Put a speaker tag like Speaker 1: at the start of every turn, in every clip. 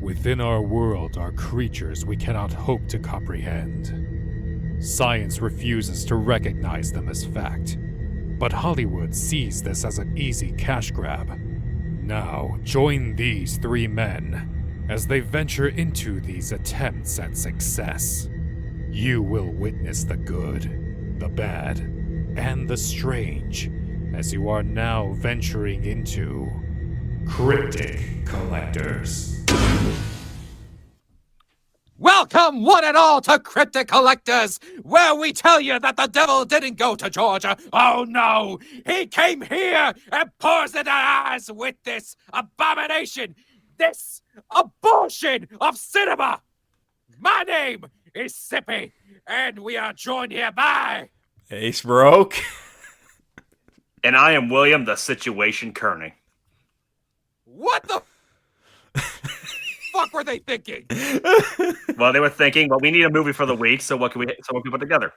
Speaker 1: Within our world are creatures we cannot hope to comprehend. Science refuses to recognize them as fact, but Hollywood sees this as an easy cash grab. Now, join these three men as they venture into these attempts at success. You will witness the good, the bad, and the strange as you are now venturing into Cryptic Collectors.
Speaker 2: Welcome, one and all, to Cryptic Collectors, where we tell you that the devil didn't go to Georgia. Oh no, he came here and poisoned our eyes with this abomination, this abortion of cinema. My name is Sippy, and we are joined here by
Speaker 3: Ace Marrok.
Speaker 4: And I am William, the Situation Carny.
Speaker 2: What the fuck were they thinking?
Speaker 4: Well, they were thinking, well, we need a movie for the week, so what can we put together?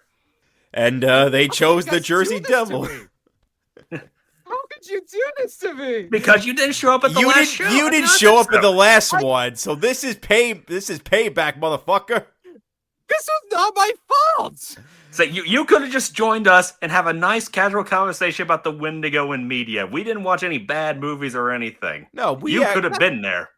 Speaker 3: And they chose the Jersey Devil.
Speaker 2: How could you do this to me?
Speaker 4: Because you didn't show up at the last show.
Speaker 3: You didn't show up at the last one, so this is payback, motherfucker.
Speaker 2: This was not my fault.
Speaker 4: So you could have just joined us and have a nice casual conversation about the Wendigo in media. We didn't watch any bad movies or anything.
Speaker 3: No,
Speaker 4: you could have been there.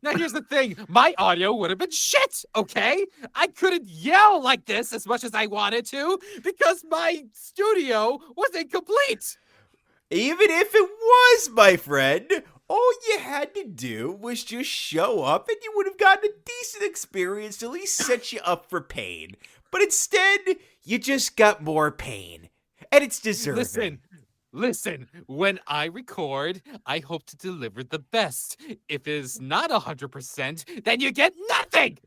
Speaker 2: Now, here's the thing. My audio would have been shit, okay? I couldn't yell like this as much as I wanted to because my studio was incomplete.
Speaker 3: Even if it was, my friend, all you had to do was just show up and you would have gotten a decent experience to at least set you up for pain. But instead, you just got more pain. And it's deserving.
Speaker 2: Listen, when I record, I hope to deliver the best. If it is not 100%, then you get nothing.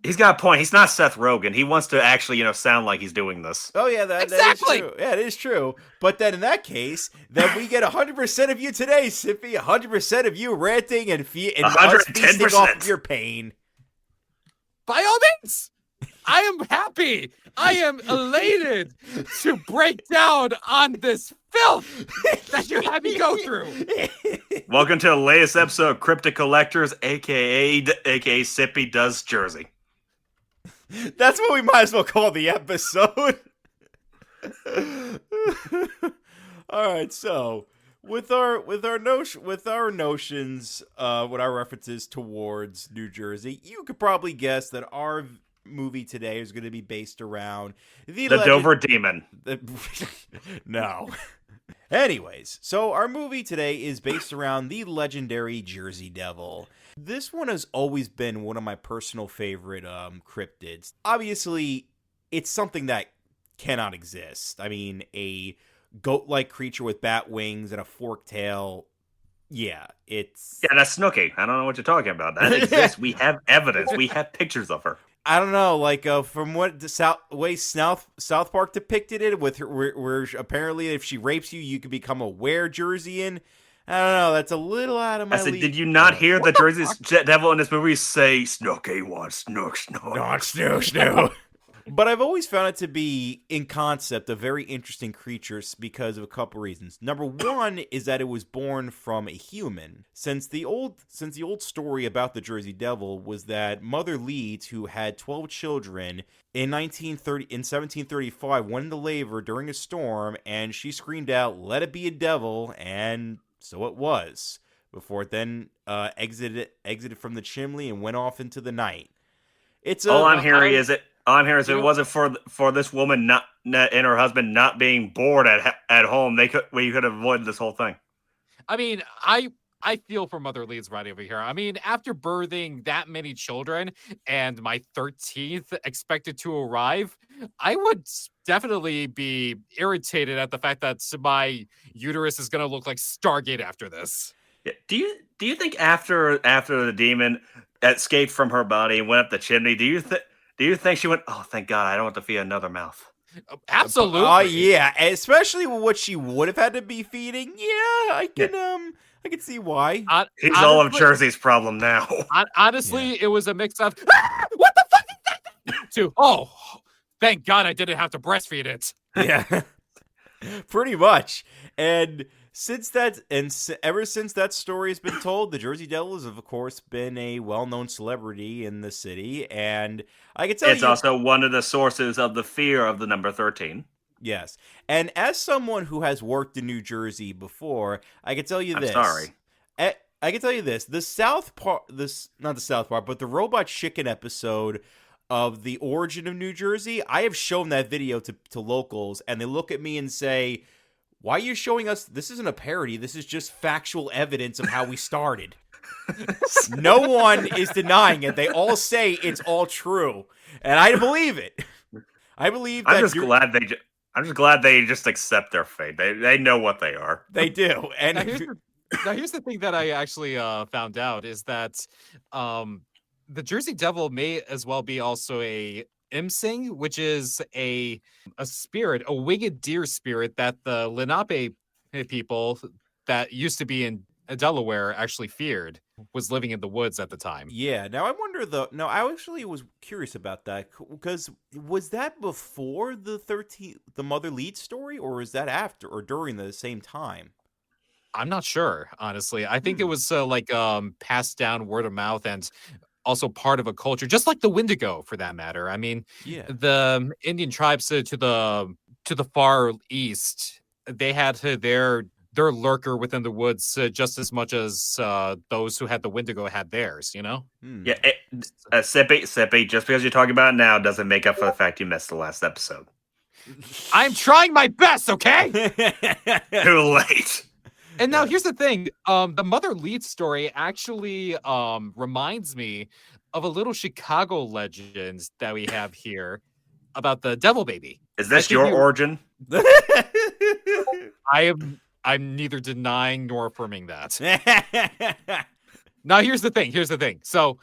Speaker 4: He's got a point. He's not Seth Rogen. He wants to actually, sound like he's doing this.
Speaker 3: Oh, yeah, that is true. Yeah, it is true. But then in that case, then we get 100% of you today, Sippy. 100% of you ranting and us feasting off of your pain.
Speaker 2: By all means. I am happy. I am elated to break down on this filth that you had me go through.
Speaker 4: Welcome to the latest episode of Cryptic Collectors, aka Sippy Does Jersey.
Speaker 3: That's what we might as well call the episode. All right, so with our notions, with our references towards New Jersey, you could probably guess that our movie today is going to be based around the
Speaker 4: Dover Demon.
Speaker 3: No. Anyways, so our movie today is based around the legendary Jersey Devil. This one has always been one of my personal favorite cryptids. Obviously, it's something that cannot exist. I mean, a goat-like creature with bat wings and a forked tail. Yeah, that's
Speaker 4: Snooki. I don't know what you're talking about. That exists. We have evidence. We have pictures of her.
Speaker 3: I don't know, like from what the way South Park depicted it, with her, where apparently if she rapes you, you can become a were-Jerseyan. I don't know. That's a little out of my league.
Speaker 4: Did you not hear the Jersey Devil in this movie say, Snooki wants snook.
Speaker 3: Not snook. But I've always found it to be, in concept, a very interesting creature because of a couple reasons. Number one is that it was born from a human. Since the old story about the Jersey Devil was that Mother Leeds, who had 12 children in 1735, went into labor during a storm, and she screamed out, "Let it be a devil," and so it was. Before it then exited from the chimney and went off into the night.
Speaker 4: All I'm hearing is if it wasn't for this woman and her husband not being bored at home, we could have avoided this whole thing.
Speaker 2: I mean, I feel for Mother Leeds right over here. I mean, after birthing that many children and my 13th expected to arrive, I would definitely be irritated at the fact that my uterus is going to look like Stargate after this.
Speaker 4: Yeah. Do you think after the demon escaped from her body and went up the chimney, do you think she went, "Oh, thank God, I don't have to feed another mouth"?
Speaker 2: Absolutely.
Speaker 3: Oh, yeah. Especially with what she would have had to be feeding. Yeah, I can see why.
Speaker 4: He's all of Jersey's problem now.
Speaker 2: Honestly, It was a mix of, what the fuck is that? To, oh, thank God I didn't have to breastfeed it.
Speaker 3: Yeah. Pretty much. And Ever since that story has been told, the Jersey Devils have, of course, been a well-known celebrity in the city, and I can tell
Speaker 4: It's also one of the sources of the fear of the number 13.
Speaker 3: Yes, and as someone who has worked in New Jersey before, I can tell you
Speaker 4: I'm
Speaker 3: this.
Speaker 4: sorry.
Speaker 3: I can tell you this: not the South part, but the Robot Chicken episode of the origin of New Jersey. I have shown that video to locals, and they look at me and say, "Why are you showing us? This isn't a parody. This is just factual evidence of how we started." No one is denying it. They all say it's all true, and I believe it. I believe that.
Speaker 4: I'm just glad they just accept their fate. They know what they are.
Speaker 3: They do. And
Speaker 2: now here's the thing that I actually found out is that the Jersey Devil may as well be also a Imsing, which is a spirit, a winged deer spirit that the Lenape people that used to be in Delaware actually feared, was living in the woods at the time.
Speaker 3: Yeah. Now I wonder though. No, I actually was curious about that because was that before the Mother Lead story, or was that after or during the same time?
Speaker 2: I'm not sure, honestly. I think it was passed down word of mouth and also part of a culture, just like the Wendigo, for that matter. I mean, the Indian tribes to the far east, they had their lurker within the woods just as much as those who had the Wendigo had theirs, you know?
Speaker 4: Yeah, Sippy, just because you're talking about it now doesn't make up for the fact you missed the last episode.
Speaker 2: I'm trying my best, okay?
Speaker 4: Too late.
Speaker 2: And now here's the thing. The Mother Lead story actually reminds me of a little Chicago legend that we have here about the Devil Baby.
Speaker 4: Is this your origin?
Speaker 2: I'm neither denying nor affirming that. Now, here's the thing. So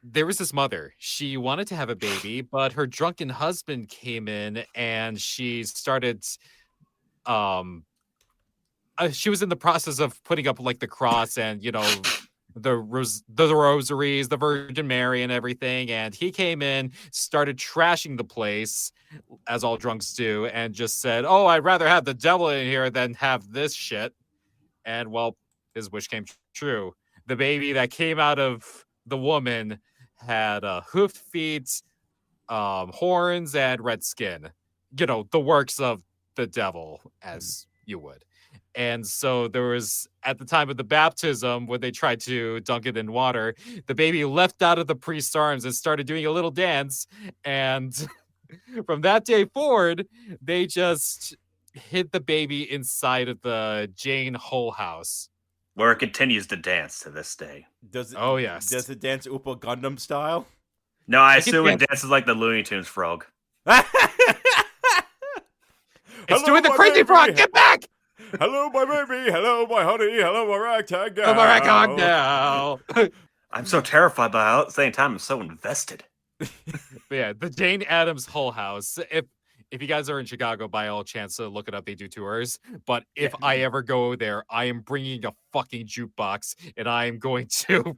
Speaker 2: there was this mother. She wanted to have a baby, but her drunken husband came in and she started... she was in the process of putting up like the cross and, you know, the rosaries, the Virgin Mary and everything. And he came in, started trashing the place, as all drunks do, and just said, "Oh, I'd rather have the devil in here than have this shit." And, well, his wish came true. The baby that came out of the woman had hoofed feet, horns, and red skin. You know, the works of the devil, as you would. And so there was, at the time of the baptism, when they tried to dunk it in water, the baby leapt out of the priest's arms and started doing a little dance. And from that day forward, they just hid the baby inside of the Jane Hull house,
Speaker 4: where it continues to dance to this day.
Speaker 3: Does it?
Speaker 2: Oh, yes.
Speaker 3: Does it dance Upa Gundam style?
Speaker 4: No, I assume it dances like the Looney Tunes frog.
Speaker 2: It's doing the crazy frog. Get back!
Speaker 3: Hello, my baby. Hello, my honey. Hello, my ragtag gal.
Speaker 2: Hello, my ragtag gal.
Speaker 4: I'm so terrified, but at the same time, I'm so invested.
Speaker 2: But yeah, the Jane Addams Hull House. If you guys are in Chicago, by all chance, look it up. They do tours. But if I ever go there, I am bringing a fucking jukebox, and I am going to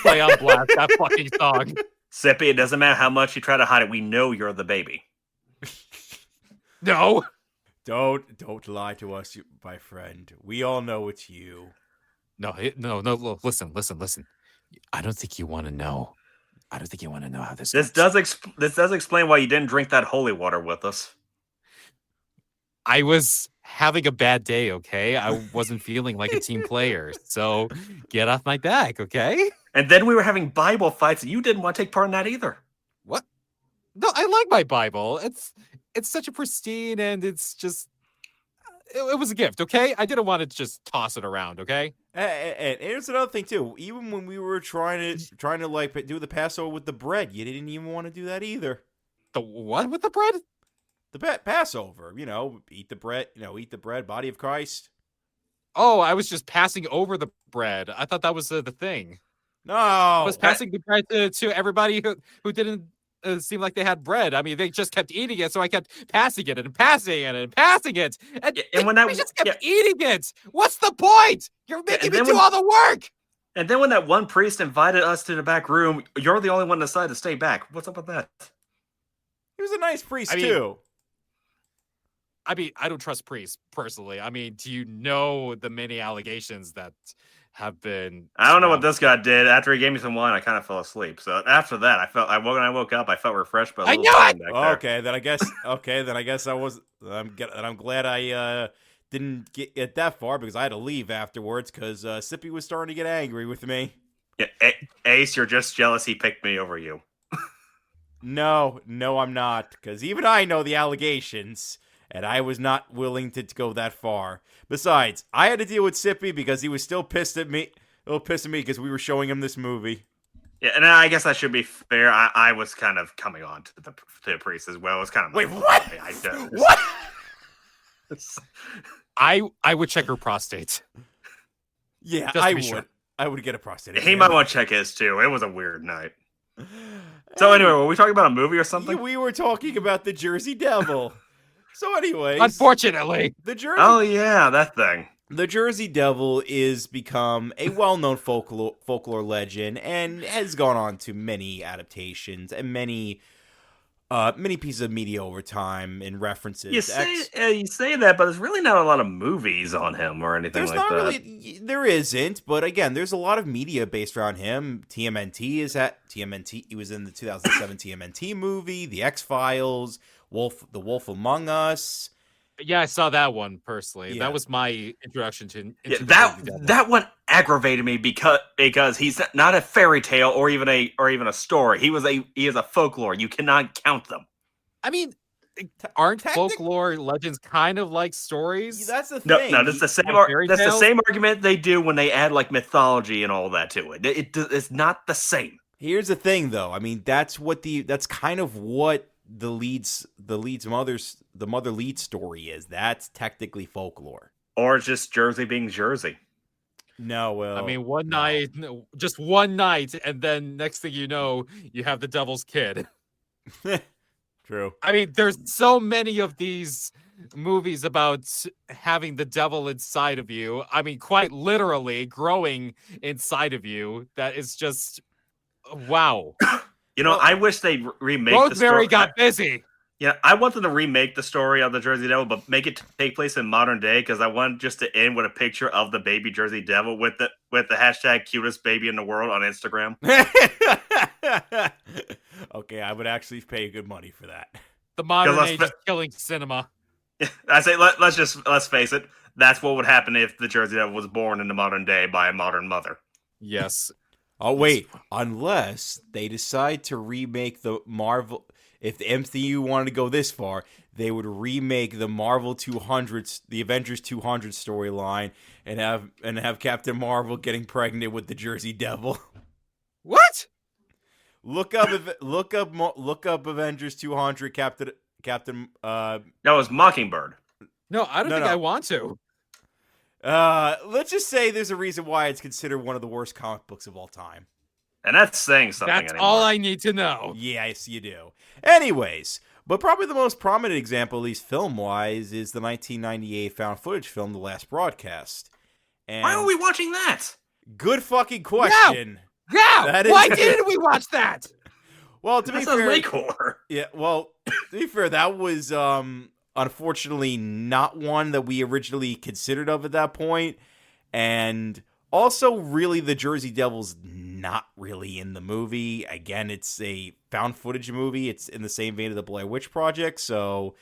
Speaker 2: play on blast that fucking song.
Speaker 4: Sippy, it doesn't matter how much you try to hide it. We know you're the baby.
Speaker 2: No.
Speaker 3: Don't lie to us, my friend. We all know it's you.
Speaker 2: No. Listen. I don't think you want to know. I don't think you want to know how this
Speaker 4: works. This does explain why you didn't drink that holy water with us.
Speaker 2: I was having a bad day, okay? I wasn't feeling like a team player. So get off my back, okay?
Speaker 4: And then we were having Bible fights, and you didn't want to take part in that either.
Speaker 2: What? No, I like my Bible. It's such a pristine, and it's just... It was a gift, okay? I didn't want to just toss it around, okay?
Speaker 3: And here's another thing too. Even when we were trying to like do the Passover with the bread, you didn't even want to do that either.
Speaker 2: The what with the bread?
Speaker 3: The Passover. You know, eat the bread. Eat the bread, body of Christ.
Speaker 2: Oh, I was just passing over the bread. I thought that was the thing.
Speaker 3: No,
Speaker 2: I was passing the bread to everybody who didn't seem like they had bread. I mean, they just kept eating it, so I kept passing it and passing it and passing it, and when we just kept eating it. What's the point? You're making me do all the work.
Speaker 4: And then when that one priest invited us to the back room, you're the only one that decided to stay back. What's up with that?
Speaker 3: He was a nice priest too.
Speaker 2: I mean, I don't trust priests personally. I mean, do you know the many allegations that have been?
Speaker 4: I don't know what
Speaker 2: surrounded-
Speaker 4: this guy did. After he gave me some wine, I kind of fell asleep. So after that, when I woke up, I felt refreshed by a
Speaker 2: I
Speaker 4: little
Speaker 2: knew
Speaker 4: pain
Speaker 2: it!
Speaker 4: back there.
Speaker 3: Okay, then I guess. Okay, then I guess I was. I'm glad I didn't get that far because I had to leave afterwards because Sippy was starting to get angry with me.
Speaker 4: Yeah, Ace, you're just jealous he picked me over you.
Speaker 3: No, I'm not because even I know the allegations, and I was not willing to go that far. Besides, I had to deal with Sippy because he was still pissed at me. A little pissed at me because we were showing him this movie.
Speaker 4: Yeah, and I guess I should be fair. I was kind of coming on to the priest as well. It was kind of
Speaker 3: Wait,
Speaker 4: my
Speaker 3: what?
Speaker 4: fault.
Speaker 3: What?
Speaker 2: I would check her prostate.
Speaker 3: Yeah,
Speaker 2: Just to
Speaker 3: I
Speaker 2: be
Speaker 3: would.
Speaker 2: sure.
Speaker 3: I would get a prostate.
Speaker 4: He
Speaker 3: exam.
Speaker 4: might want to check his too. It was a weird night. So anyway, were we talking about a movie or something?
Speaker 3: We were talking about the Jersey Devil. So, anyways,
Speaker 2: Unfortunately,
Speaker 3: the Jersey.
Speaker 4: Oh yeah, that thing.
Speaker 3: The Jersey Devil is become a well-known folklore legend and has gone on to many adaptations and many pieces of media over time in references.
Speaker 4: You say that, but there's really not a lot of movies on him or anything
Speaker 3: There's
Speaker 4: like
Speaker 3: not
Speaker 4: that.
Speaker 3: really, there isn't, but again, there's a lot of media based around him. TMNT. He was in the 2007 TMNT movie, The X-Files, The Wolf Among Us.
Speaker 2: yeah, I saw that one personally.
Speaker 3: Yeah.
Speaker 2: That was my introduction to.
Speaker 4: Yeah,
Speaker 2: into the Jersey Devil.
Speaker 4: that one aggravated me because he's not a fairy tale or even a story. He is a folklore. You cannot count them.
Speaker 2: I mean, aren't
Speaker 3: Technic-
Speaker 2: folklore legends kind of like stories?
Speaker 3: That's the
Speaker 4: No,
Speaker 3: thing.
Speaker 4: that's the same.
Speaker 2: Like fairy
Speaker 4: That's the
Speaker 2: tales?
Speaker 4: same argument they do when they add like mythology and all that to it. It's not the same.
Speaker 3: Here's the thing, though. I mean, that's kind of what the mother lead story is. That's technically folklore.
Speaker 4: Or it's just Jersey being Jersey.
Speaker 3: No, well,
Speaker 2: I mean, just one night, and then next thing you know, you have the devil's kid.
Speaker 3: True.
Speaker 2: I mean, there's so many of these movies about having the devil inside of you. I mean, quite literally growing inside of you. That is just wow.
Speaker 4: You know, I wish they remake the story.
Speaker 2: Rosemary got busy.
Speaker 4: Yeah, I want them to remake the story of the Jersey Devil, but make it take place in modern day because I want just to end with a picture of the baby Jersey Devil with the hashtag cutest baby in the world on Instagram.
Speaker 3: Okay, I would actually pay good money for that.
Speaker 2: The modern
Speaker 4: let's
Speaker 2: age is killing cinema.
Speaker 4: I say let's face it. That's what would happen if the Jersey Devil was born in the modern day by a modern mother.
Speaker 2: Yes.
Speaker 3: Oh wait, unless they decide to remake the Marvel. If the MCU wanted to go this far, they would remake the Marvel 200s, the Avengers 200 storyline, and have Captain Marvel getting pregnant with the Jersey Devil.
Speaker 2: What?
Speaker 3: Look up Avengers 200 Captain.
Speaker 4: That was Mockingbird.
Speaker 2: No, I don't think
Speaker 3: No.
Speaker 2: I want to.
Speaker 3: Let's just say there's a reason why it's considered one of the worst comic books of all time.
Speaker 4: And that's saying something
Speaker 2: That's
Speaker 4: anymore.
Speaker 2: all I need to know.
Speaker 3: Yes, you do. Anyways, but probably the most prominent example, at least film-wise, is the 1998 found footage film, The Last Broadcast. And
Speaker 4: Why are we watching that?
Speaker 3: good fucking question.
Speaker 2: Yeah.
Speaker 3: That is-
Speaker 2: Why didn't we watch that?
Speaker 3: Well, to be
Speaker 4: That sounds
Speaker 3: fair,
Speaker 4: way cooler.
Speaker 3: yeah. Well, to be fair, that was unfortunately not one that we originally considered of at that point, and also, really, the Jersey Devil's not really in the movie. Again, it's a found footage movie. It's in the same vein of the Blair Witch Project. So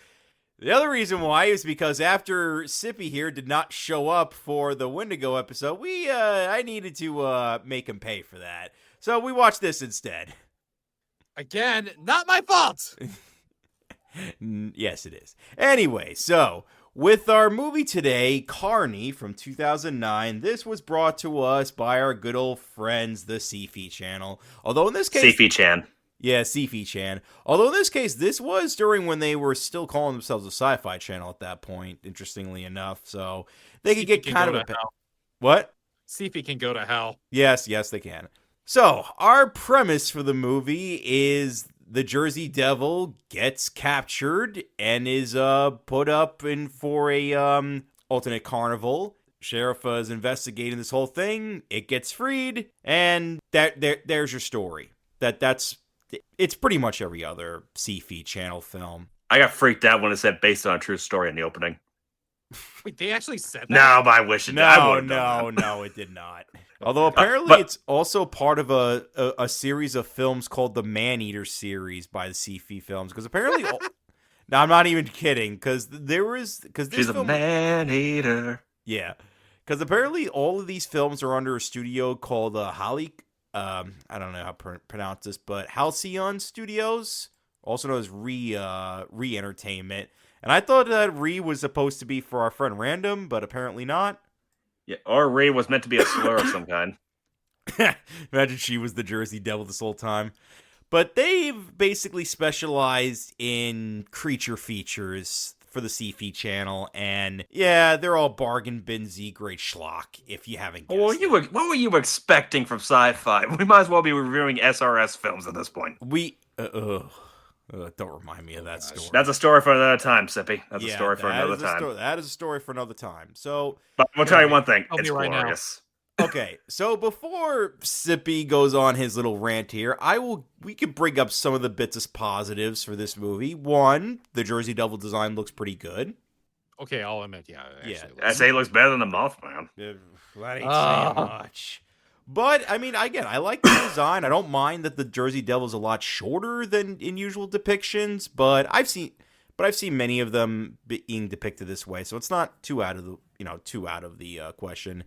Speaker 3: the other reason why is because after Sippy here did not show up for the Wendigo episode, I needed to make him pay for that. So we watched this instead.
Speaker 2: Again, not my fault.
Speaker 3: Yes, it is. Anyway, so with our movie today, Carny from 2009, this was brought to us by our good old friends, the SyFy channel. Although in this case,
Speaker 4: Sippy-chan.
Speaker 3: yeah, SyFy-chan. Although in this case, this was during when they were still calling themselves a SyFy channel at that point. Interestingly enough, so they could get
Speaker 2: Sippy can
Speaker 3: kind of
Speaker 2: go
Speaker 3: a
Speaker 2: to hell.
Speaker 3: what?
Speaker 2: Sippy can go to hell.
Speaker 3: Yes, they can. So, our premise for the movie is the Jersey Devil gets captured and is put up in for a alternate carnival. Sheriff is investigating this whole thing. It gets freed, and there's your story. It's pretty much every other SyFy channel film.
Speaker 4: I got freaked out when it said based on a true story in the opening.
Speaker 2: Wait, they actually said that?
Speaker 4: No, but I wish it did.
Speaker 3: No, it did not. Although apparently it's also part of a series of films called the Man-Eater series by the SyFy Films. Because apparently, no, I'm not even kidding. Because
Speaker 4: she's a man-eater.
Speaker 3: Yeah, because apparently all of these films are under a studio called Holly. I don't know how to pronounce this, but Halcyon Studios, also known as Re Entertainment. And I thought that Re was supposed to be for our friend Random, but apparently not.
Speaker 4: Yeah, or Re was meant to be a slur of some kind.
Speaker 3: Imagine she was the Jersey Devil this whole time. But they've basically specialized in creature features for the SyFy channel, and yeah, they're all bargain bin Z grade schlock, if you haven't guessed.
Speaker 4: What were you expecting from SyFy? We might as well be reviewing SRS films at this point.
Speaker 3: Don't remind me of that story.
Speaker 4: That's a story for another time, Sippy. That's a story for another time.
Speaker 3: That is a story for another time. So,
Speaker 4: but I'll tell you one thing.
Speaker 2: I'll
Speaker 4: it's
Speaker 2: right
Speaker 4: glorious.
Speaker 3: Okay, so before Sippy goes on his little rant here, we could bring up some of the bits as positives for this movie. One, the Jersey Devil design looks pretty good.
Speaker 2: Okay, I'll admit, yeah.
Speaker 4: I say it looks better than the Mothman.
Speaker 3: That ain't saying much. But, I mean, again, I like the design. I don't mind that the Jersey Devil is a lot shorter than in usual depictions, but I've seen many of them being depicted this way, so it's not too out of the question.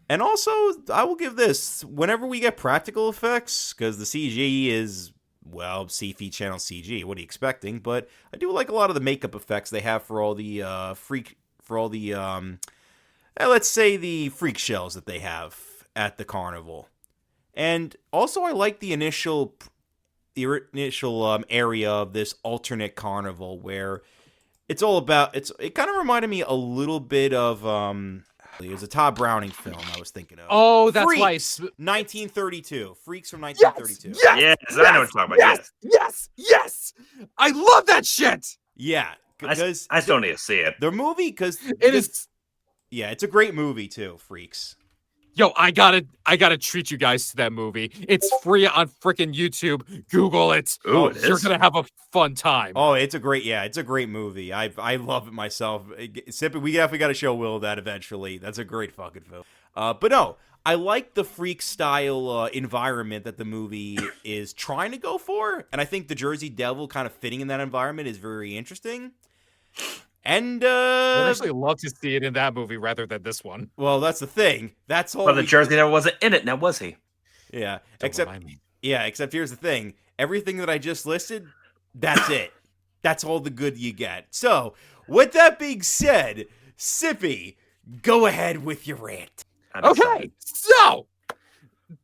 Speaker 3: And also, I will give this, whenever we get practical effects, because the CG is, well, SyFy channel CG, what are you expecting? But I do like a lot of the makeup effects they have for all the let's say the freak shells that they have at the carnival. And also, I like the initial area of this alternate carnival where it's all about, it kind of reminded me a little bit of, it was a Todd Browning film I was thinking of.
Speaker 2: Oh, that's
Speaker 3: Freaks,
Speaker 2: why.
Speaker 3: 1932. Freaks from 1932.
Speaker 4: Yes, I know what you're talking about.
Speaker 2: Yes. I love that shit.
Speaker 3: Yeah, because
Speaker 4: I still need to see it.
Speaker 3: The movie, because
Speaker 2: it is.
Speaker 3: Yeah, it's a great movie too. Freaks.
Speaker 2: Yo, I gotta treat you guys to that movie. It's free on freaking YouTube. Google it.
Speaker 4: Ooh,
Speaker 2: You're gonna have a fun time.
Speaker 3: Oh, it's a great movie. I love it myself. Sippy, we definitely got to show Will that eventually. That's a great fucking film. But no, I like the freak style environment that the movie is trying to go for, and I think the Jersey Devil kind of fitting in that environment is very interesting. And
Speaker 2: I'd actually love to see it in that movie rather than this one.
Speaker 3: Well, that's the thing. That's all.
Speaker 4: But the Jersey Devil wasn't in it now, was he?
Speaker 3: Yeah.
Speaker 2: Except
Speaker 3: here's the thing. Everything that I just listed, that's it. That's all the good you get. So, with that being said, Sippy, go ahead with your rant.
Speaker 2: Okay, so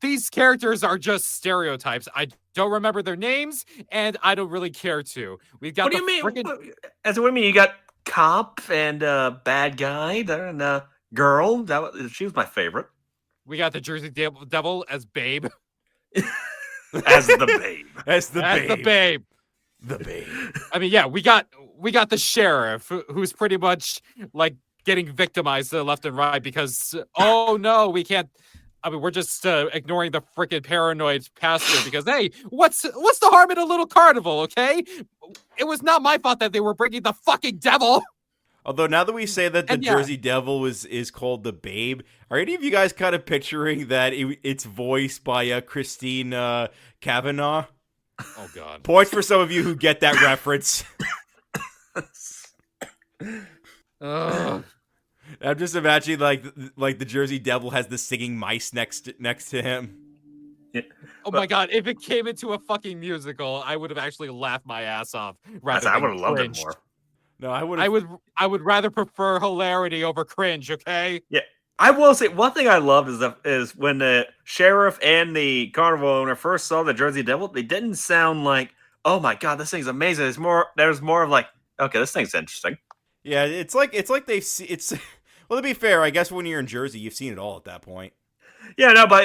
Speaker 2: these characters are just stereotypes. I don't remember their names, and I don't really care to. We've got.
Speaker 4: What do you mean? What do you mean? You got cop and bad guy there, and girl. She was my favorite.
Speaker 2: We got the Jersey Devil as Babe.
Speaker 4: As the Babe.
Speaker 3: As the Babe.
Speaker 2: The Babe. I mean, yeah, we got the sheriff who's pretty much like getting victimized left and right because oh no, we can't. I mean, we're just ignoring the freaking paranoid pastor because hey, what's the harm in a little carnival? Okay, it was not my fault that they were bringing the fucking devil.
Speaker 3: Although now that we say that the Jersey Devil is called the Babe, are any of you guys kind of picturing that it's voiced by Christine Cavanaugh?
Speaker 2: Oh God!
Speaker 3: Points for some of you who get that reference. I'm just imagining like the Jersey Devil has the singing mice next to him.
Speaker 4: Yeah.
Speaker 2: Oh my God! If it came into a fucking musical, I would have actually laughed my ass off.
Speaker 4: I would have loved it more.
Speaker 3: No, I
Speaker 2: would rather prefer hilarity over cringe. Okay.
Speaker 4: Yeah, I will say one thing I loved is when the sheriff and the carnival owner first saw the Jersey Devil, they didn't sound like, "Oh my God, this thing's amazing." There's more of like, "Okay, this thing's interesting."
Speaker 3: Yeah, it's like they've it's. Well, to be fair, I guess when you're in Jersey, you've seen it all at that point.
Speaker 4: Yeah, no, but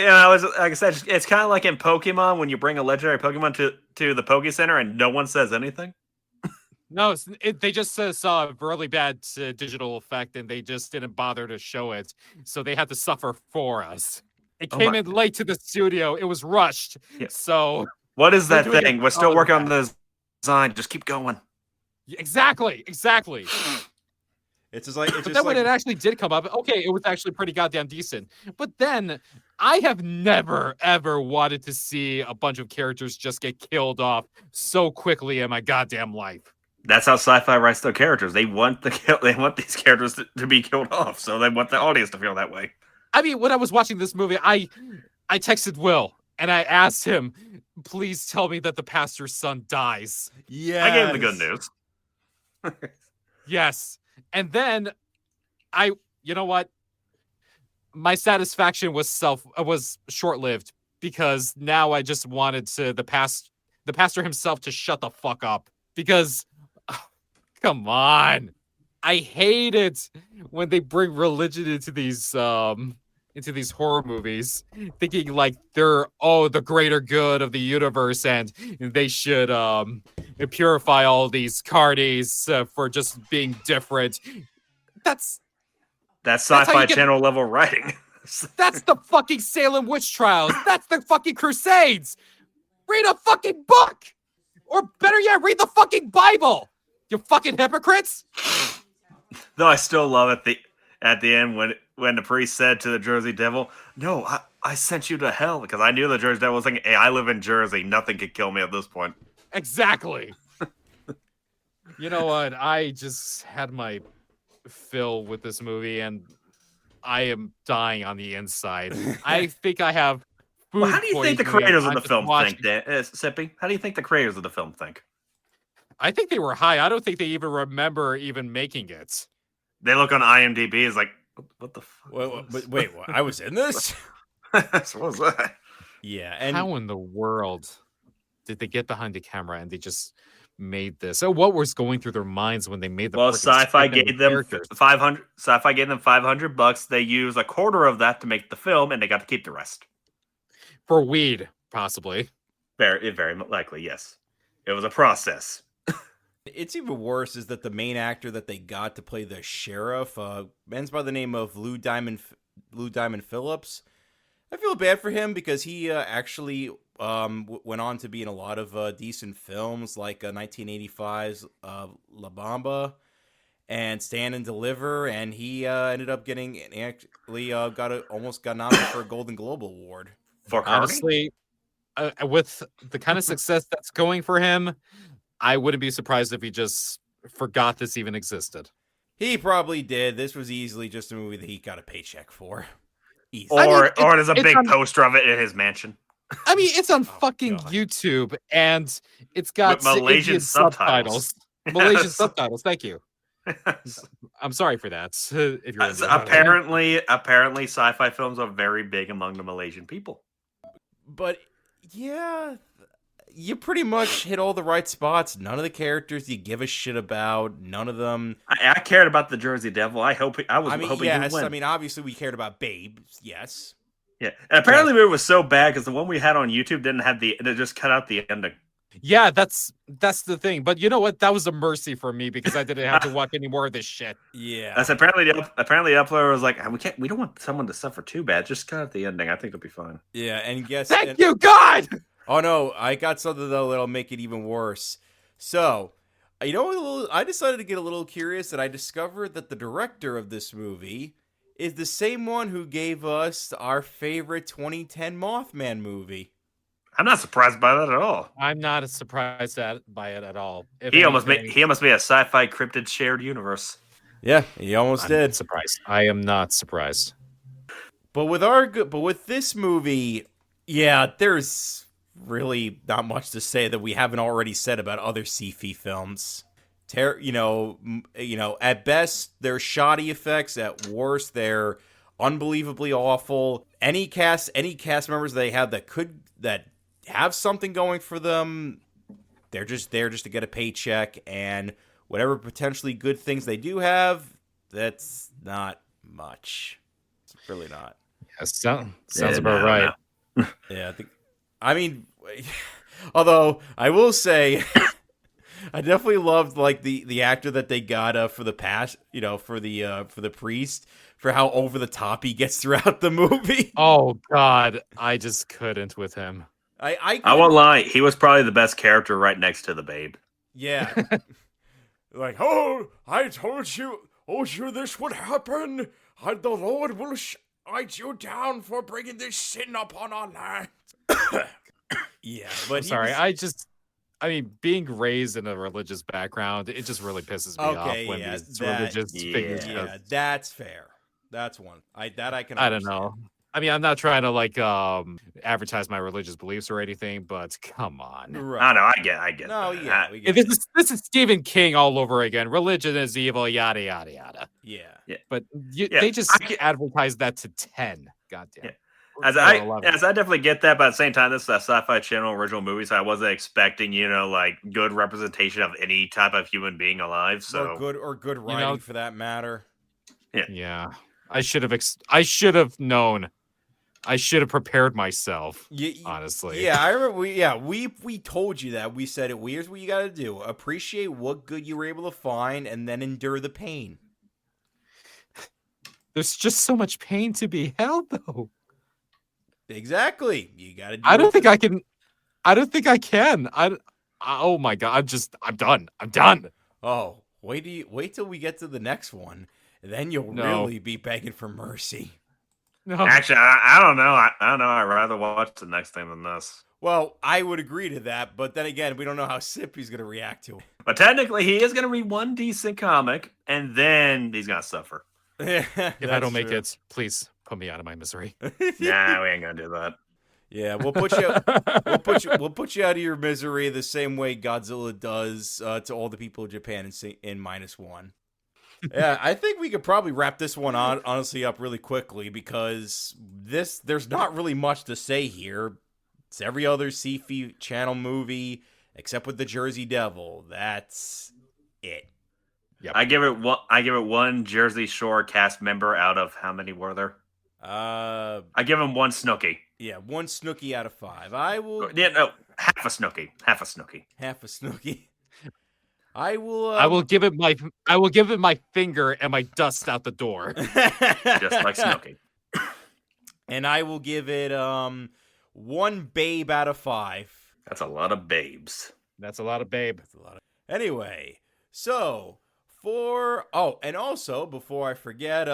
Speaker 4: like I said, it's kind of like in Pokemon when you bring a legendary Pokemon to the Poke Center and no one says anything.
Speaker 2: No, they just saw a really bad digital effect and they just didn't bother to show it. So they had to suffer for us. It came in late to the studio. It was rushed. Yeah. So
Speaker 4: what is that thing? We're still working on the design. Just keep going.
Speaker 2: Exactly.
Speaker 3: It's just like it's
Speaker 2: But
Speaker 3: just
Speaker 2: then when
Speaker 3: like
Speaker 2: it actually did come up, okay, it was actually pretty goddamn decent. But then I have never ever wanted to see a bunch of characters just get killed off so quickly in my goddamn life.
Speaker 4: That's how SyFy writes their characters. They want these characters to be killed off, so they want the audience to feel that way.
Speaker 2: I mean, when I was watching this movie, I texted Will and I asked him, please tell me that the pastor's son dies.
Speaker 3: yeah.
Speaker 4: I gave him the good news.
Speaker 2: Yes. And then you know what? My satisfaction was short-lived because now I just wanted the pastor himself to shut the fuck up because come on. I hate it when they bring religion into these horror movies, thinking like they're the greater good of the universe and they should purify all these Carnies for just being different. That's
Speaker 4: SyFy Channel level writing.
Speaker 2: That's the fucking Salem witch trials. That's the fucking Crusades. Read a fucking book, or better yet, read the fucking Bible. You fucking hypocrites.
Speaker 4: Though I still love it at the end when the priest said to the Jersey Devil, "No, I sent you to hell," because I knew the Jersey Devil was like, "Hey, I live in Jersey. Nothing could kill me at this point."
Speaker 2: Exactly. You know what? I just had my fill with this movie, and I am dying on the inside. I think I have food
Speaker 4: Well, how do you think the
Speaker 2: poisoning,
Speaker 4: creators of
Speaker 2: I'm
Speaker 4: the
Speaker 2: just
Speaker 4: film
Speaker 2: watching-
Speaker 4: think, Sippy? How do you think the creators of the film think?
Speaker 2: I think they were high. I don't think they even remember even making it.
Speaker 4: They look on IMDb as like, what the fuck?
Speaker 3: Wait, what? I was in this?
Speaker 4: What was that?
Speaker 3: Yeah, and
Speaker 2: How in the world did they get behind the camera and they just made this? So what was going through their minds when they made the
Speaker 4: Well,
Speaker 2: frickin'
Speaker 4: SyFy
Speaker 2: script and
Speaker 4: gave
Speaker 2: the
Speaker 4: them
Speaker 2: characters?
Speaker 4: 500. SyFy gave them $500. They used a quarter of that to make the film, and they got to keep the rest.
Speaker 2: For weed, possibly.
Speaker 4: Very likely, yes. It was a process.
Speaker 3: it's even worse is that the main actor that they got to play the sheriff, man's by the name of Lou Diamond Phillips. I feel bad for him because he actually went on to be in a lot of decent films like 1985's La Bamba and Stand and Deliver, and he ended up getting almost got nominated for a Golden Globe Award.
Speaker 4: For Carny?
Speaker 2: Honestly, with the kind of success that's going for him, I wouldn't be surprised if he just forgot this even existed.
Speaker 3: He probably did. This was easily just a movie that he got a paycheck for. Easy.
Speaker 4: Or there's a big poster of it in his mansion.
Speaker 2: I mean, it's on fucking
Speaker 3: God.
Speaker 2: YouTube, and it's got
Speaker 4: With Malaysian
Speaker 2: Indian
Speaker 4: subtitles.
Speaker 2: Malaysian
Speaker 4: Yes.
Speaker 2: subtitles. Thank you. I'm sorry for that. If you're Indian.
Speaker 4: apparently, SyFy films are very big among the Malaysian people.
Speaker 3: But yeah, you pretty much hit all the right spots. None of the characters you give a shit about. None of them.
Speaker 4: I cared about the Jersey Devil. I was hoping
Speaker 3: yes.
Speaker 4: he'd win.
Speaker 3: I mean, obviously we cared about Babe. Yes.
Speaker 4: Yeah, and apparently the movie was so bad because the one we had on YouTube didn't have it just cut out the ending.
Speaker 2: Yeah, that's the thing. But you know what? That was a mercy for me because I didn't have to watch any more of this shit.
Speaker 3: Yeah.
Speaker 4: That's apparently the uploader was like, we don't want someone to suffer too bad. Just cut out the ending. I think it'll be fine.
Speaker 3: Yeah, and guess.
Speaker 2: Thank you, God.
Speaker 3: Oh no, I got something though that'll make it even worse. So, you know, I decided to get a little curious, and I discovered that the director of this movie is the same one who gave us our favorite 2010 Mothman movie.
Speaker 4: I'm not surprised by that at all.
Speaker 2: I'm not surprised by it at all. If
Speaker 4: He almost
Speaker 2: anything,
Speaker 4: made a SyFy cryptid shared universe.
Speaker 3: Yeah, he almost
Speaker 2: I'm
Speaker 3: did.
Speaker 2: not surprised. I am not surprised.
Speaker 3: But with this movie, yeah, there's really not much to say that we haven't already said about other SyFy films. At best they're shoddy effects. At worst they're unbelievably awful. Any cast members they have that have something going for them, they're just there just to get a paycheck, and whatever potentially good things they do have, that's not much. It's really not.
Speaker 2: Yeah, sounds about right.
Speaker 3: No. Yeah, I mean, although I will say, I definitely loved like the actor that they got for the past, for the priest, for how over the top he gets throughout the movie.
Speaker 2: Oh God, I just couldn't with him.
Speaker 4: I won't lie, he was probably the best character right next to the babe.
Speaker 3: Yeah. Like, oh, I told you this would happen. The Lord will smite you down for bringing this sin upon our land. Yeah, but
Speaker 1: I'm sorry. I mean, being raised in a religious background, it just really pisses me off when these religious figures.
Speaker 3: Yeah, that's fair. That's one. I can.
Speaker 1: I don't know. I mean, I'm not trying to like advertise my religious beliefs or anything, but come on.
Speaker 3: Right.
Speaker 4: I know. I get.
Speaker 3: No,
Speaker 4: that.
Speaker 3: yeah. We get
Speaker 1: This is Stephen King all over again. Religion is evil, yada yada yada.
Speaker 3: Yeah.
Speaker 1: But they just advertise that to 10. Goddamn.
Speaker 4: Yeah. As I definitely get that, but at the same time, this is a Sci-Fi Channel original movie, so I wasn't expecting, like good representation of any type of human being alive. So
Speaker 3: or good writing for that matter.
Speaker 1: Yeah. I should have known. I should have prepared myself. Honestly.
Speaker 3: Yeah, I remember. We told you that. We said it. Here's what you got to do: appreciate what good you were able to find, and then endure the pain.
Speaker 1: There's just so much pain to be held, though.
Speaker 3: Exactly. You got to.
Speaker 1: I don't think I can. Oh my god! I'm done. I'm done.
Speaker 3: Oh, wait till we get to the next one. Then you'll really be begging for mercy.
Speaker 1: No.
Speaker 4: Actually, I don't know. I don't know. I'd rather watch the next thing than this.
Speaker 3: Well, I would agree to that, but then again, we don't know how Sippy's going to react to it.
Speaker 4: But technically, he is going to read one decent comic, and then he's going to suffer.
Speaker 1: If I don't make it, please put me out of my misery.
Speaker 4: Nah, we ain't going to do that.
Speaker 3: Yeah, we'll put you out of your misery the same way Godzilla does to all the people of Japan in -1. Yeah, I think we could probably wrap this one honestly up really quickly because there's not really much to say here. It's every other SyFy channel movie except with the Jersey Devil. That's it.
Speaker 1: Yep.
Speaker 4: I give it one Jersey Shore cast member out of how many were there? I give him one Snooki.
Speaker 3: Yeah, one Snooki out of 5. I will.
Speaker 4: Yeah, no, half a Snooki.
Speaker 3: Half a Snooki. I
Speaker 1: will give it my finger and my dust out the door.
Speaker 4: Just like Snooki.
Speaker 3: And I will give it one babe out of 5.
Speaker 4: That's a lot of babes.
Speaker 1: That's a lot of babe.
Speaker 3: Anyway, so and also before I forget,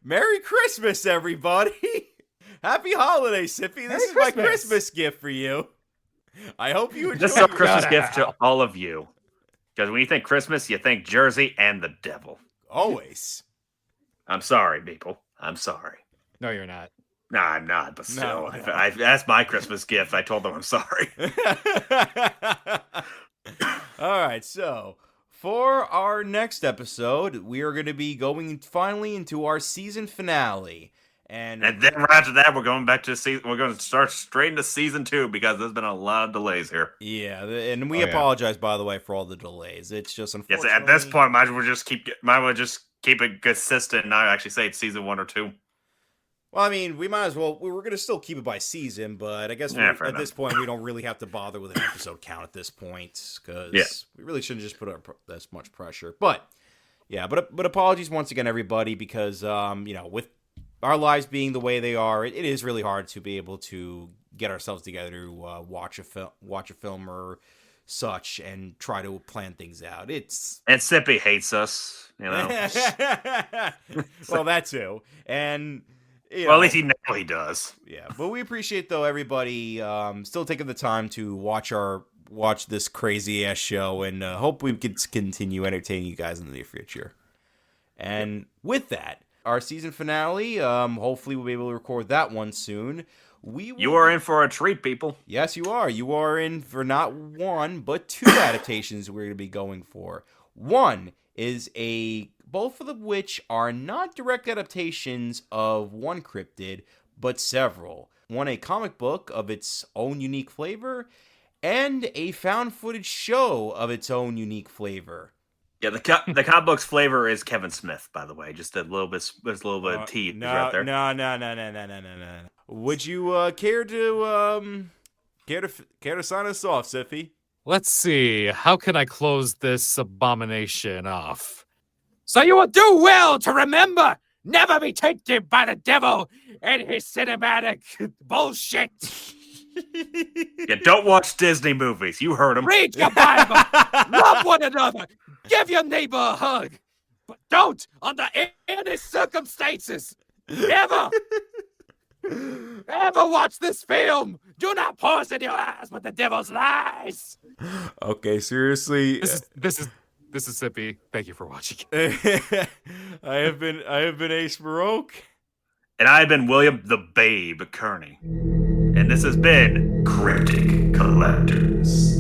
Speaker 3: Merry Christmas, everybody! Happy holidays, Sippy. This is my Christmas gift for you. I hope you enjoy.
Speaker 4: This is a Christmas gift to all of you. Because when you think Christmas, you think Jersey and the devil.
Speaker 3: Always.
Speaker 4: I'm sorry, people. I'm sorry.
Speaker 1: No, you're not.
Speaker 4: No, I'm not, but still.
Speaker 3: No.
Speaker 4: That's my Christmas gift. I told them I'm sorry.
Speaker 3: All right, so for our next episode, we are going to be going finally into our season finale. And
Speaker 4: then right after that, we're going back to season. We're going to start straight into season 2 because there's been a lot of delays here.
Speaker 3: Yeah, and we apologize, by the way, for all the delays. It's just unfortunately.
Speaker 4: Yes, at this point, might as well just keep it consistent and not actually say it's season 1 or 2.
Speaker 3: Well, I mean, we might as well. We were going to still keep it by season, but I guess at this point, we don't really have to bother with an episode count at this point because we really shouldn't just put up this much pressure. But yeah, but apologies once again, everybody, because with our lives being the way they are, it is really hard to be able to get ourselves together to watch a film or such and try to plan things out. And
Speaker 4: Sippy hates us,
Speaker 3: Well, that too, and.
Speaker 4: Well, at least he does.
Speaker 3: Yeah, but we appreciate though everybody still taking the time to watch this crazy ass show, and hope we can continue entertaining you guys in the near future. And with that, our season finale, hopefully we'll be able to record that one soon.
Speaker 4: You are in for a treat, people.
Speaker 3: Yes, you are. You are in for not one but 2 adaptations we're going to be going for. One is both of which are not direct adaptations of one cryptid, but several. One a comic book of its own unique flavor, and a found footage show of its own unique flavor.
Speaker 4: Yeah, the comic book's flavor is Kevin Smith, by the way. Just there's a little bit of tea right there.
Speaker 3: No. Would you care to sign us off, Sippy?
Speaker 1: Let's see. How can I close this abomination off?
Speaker 2: So you will do well to remember, never be tainted by the devil and his cinematic bullshit.
Speaker 4: Yeah, don't watch Disney movies. You heard him.
Speaker 2: Read your Bible. Love one another. Give your neighbor a hug. But don't, under any circumstances, ever watch this film. Do not poison your eyes with the devil's lies.
Speaker 3: Okay, seriously.
Speaker 1: This is Sippy. Thank you for watching.
Speaker 3: I have been Ace Marrok.
Speaker 4: And I've been William the Babe Carny. And this has been Cryptic Collectors.